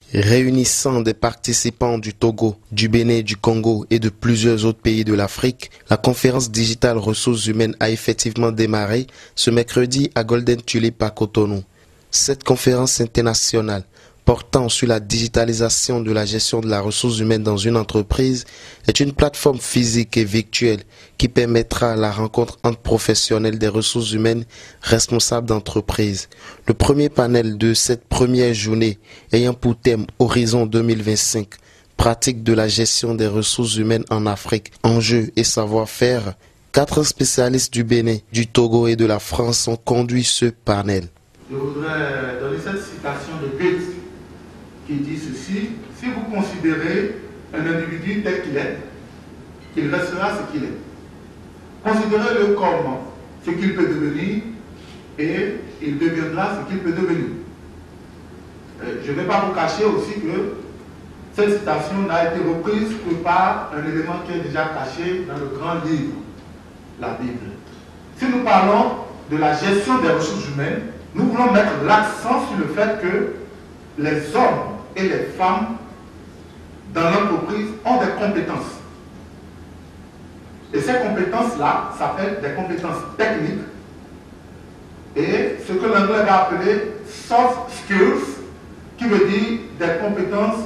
Réunissant des participants du Togo, du Bénin, du Congo et de plusieurs autres pays de l'Afrique, la conférence digitale ressources humaines a effectivement démarré ce mercredi à Golden Tulip à Cotonou. Cette conférence internationale portant sur la digitalisation de la gestion de la ressource humaine dans une entreprise est une plateforme physique et virtuelle qui permettra la rencontre entre professionnels des ressources humaines responsables d'entreprise. Le premier panel de cette première journée ayant pour thème Horizon 2025, pratique de la gestion des ressources humaines en Afrique, enjeux et savoir-faire, 4 spécialistes du Bénin, du Togo et de la France ont conduit ce panel. Je voudrais donner cette citation de Goethe qui dit ceci: si vous considérez un individu tel qu'il est, il restera ce qu'il est. Considérez-le comme ce qu'il peut devenir et il deviendra ce qu'il peut devenir. Je ne vais pas vous cacher aussi que cette citation n'a été reprise que par un élément qui est déjà caché dans le grand livre, la Bible. Si nous parlons de la gestion des ressources humaines, nous voulons mettre l'accent sur le fait que les hommes et les femmes dans l'entreprise ont des compétences. Et ces compétences-là s'appellent des compétences techniques et ce que l'anglais va appeler soft skills, qui veut dire des compétences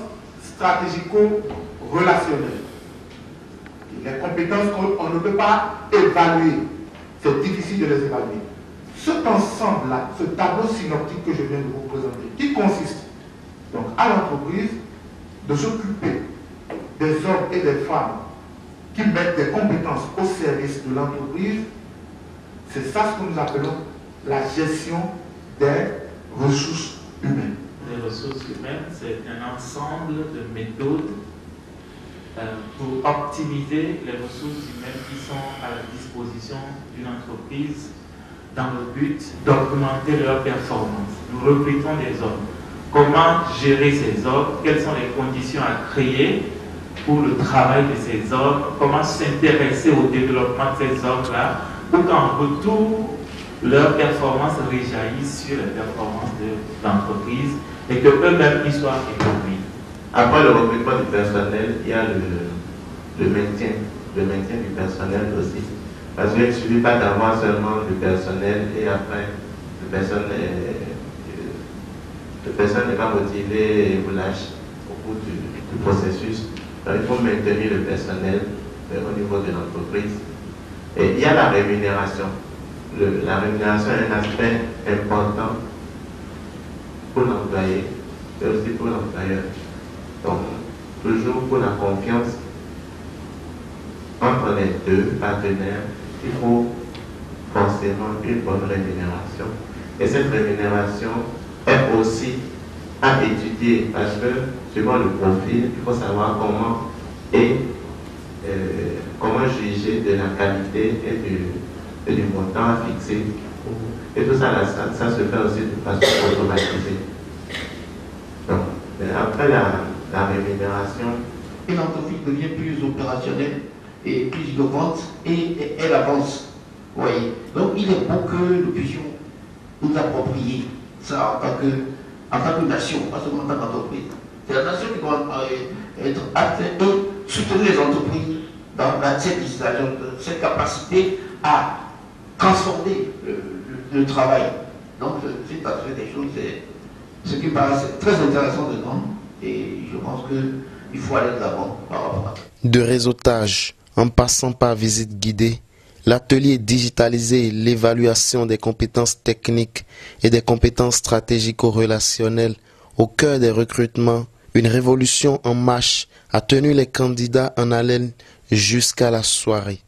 stratégico-relationnelles. Les compétences qu'on ne peut pas évaluer, c'est difficile de les évaluer. Cet ensemble-là, ce tableau synoptique que je viens de vous présenter, qui consiste donc à l'entreprise de s'occuper des hommes et des femmes qui mettent des compétences au service de l'entreprise, c'est ça ce que nous appelons la gestion des ressources humaines. Les ressources humaines, c'est un ensemble de méthodes pour optimiser les ressources humaines qui sont à la disposition d'une entreprise dans le but d'augmenter leur performance. Nous recrutons des hommes. Comment gérer ces hommes? Quelles sont les conditions à créer pour le travail de ces hommes? Comment s'intéresser au développement de ces hommes-là pour qu'en retour, leur performance réjaillisse sur les performances de l'entreprise et qu'eux-mêmes y soient épanouis. Après le recrutement du personnel, il y a le maintien du personnel aussi. Parce qu'il ne suffit pas d'avoir seulement du personnel et après le personne n'est pas motivé et vous lâche au bout du processus. Donc, il faut maintenir le personnel au niveau de l'entreprise. Et il y a la rémunération. La rémunération est un aspect important pour l'employé, mais aussi pour l'employeur. Donc, toujours pour la confiance entre les deux partenaires, il faut forcément une bonne rémunération. Et cette rémunération est aussi à étudier parce que, suivant le profil, il faut savoir comment juger de la qualité et du montant à fixer. Et tout ça, ça se fait aussi de façon automatisée. Donc, après la rémunération, une entreprise devient plus opérationnelle et plus innovante et elle avance. Vous voyez. Donc il est bon que nous puissions nous approprier ça en tant que nation, pas seulement en tant qu'entreprise. C'est la nation qui doit être acte et soutenir les entreprises dans cette législation, cette capacité à transformer le travail. Donc c'est à fait des choses, c'est ce qui me paraît très intéressant dedans et je pense qu'il faut aller de l'avant par rapport à ça. De réseautage, en passant par visite guidée, l'atelier digitalisé, l'évaluation des compétences techniques et des compétences stratégico-relationnelles au cœur des recrutements, une révolution en marche a tenu les candidats en haleine jusqu'à la soirée.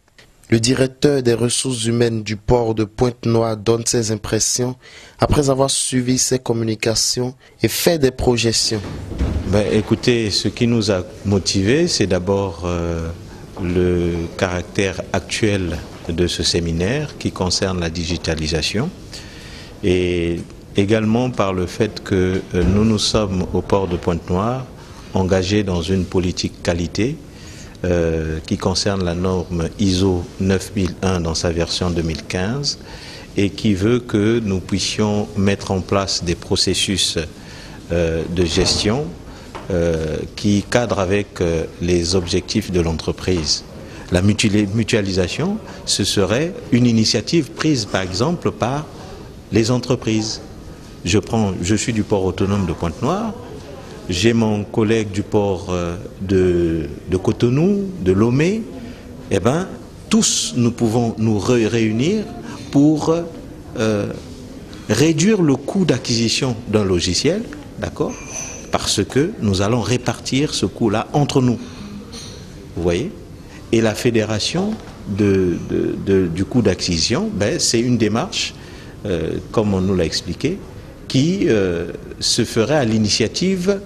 Le directeur des ressources humaines du port de Pointe-Noire donne ses impressions après avoir suivi ses communications et fait des projections. Écoutez, ce qui nous a motivés, c'est d'abord le caractère actuel de ce séminaire qui concerne la digitalisation et également par le fait que nous sommes au port de Pointe-Noire engagés dans une politique qualité qui concerne la norme ISO 9001 dans sa version 2015 et qui veut que nous puissions mettre en place des processus de gestion qui cadre avec les objectifs de l'entreprise. La mutualisation, ce serait une initiative prise par exemple par les entreprises. Je suis du port autonome de Pointe-Noire, j'ai mon collègue du port de Cotonou, de Lomé, eh bien, tous nous pouvons nous réunir pour réduire le coût d'acquisition d'un logiciel, d'accord, parce que nous allons répartir ce coût-là entre nous. Vous voyez? Et la fédération du coût d'acquisition, ben, c'est une démarche, comme on nous l'a expliqué, qui se ferait à l'initiative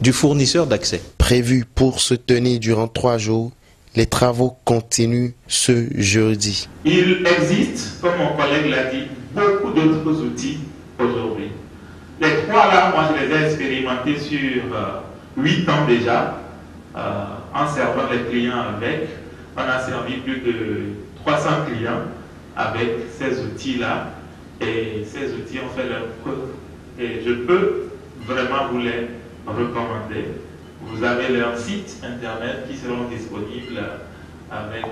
du fournisseur d'accès. Prévu pour se tenir durant 3 jours, les travaux continuent ce jeudi. Il existe, comme mon collègue l'a dit, beaucoup d'autres outils aujourd'hui. Les 3 là, moi je les ai expérimentés sur 8 ans déjà, en servant les clients avec. On a servi plus de 300 clients avec ces outils-là. Et ces outils ont fait leur preuve. Et je peux vraiment vous les recommander. Vous avez leur site internet qui seront disponibles avec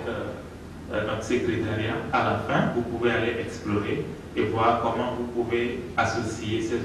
notre secrétariat à la fin. Vous pouvez aller explorer et voir comment vous pouvez associer ces outils.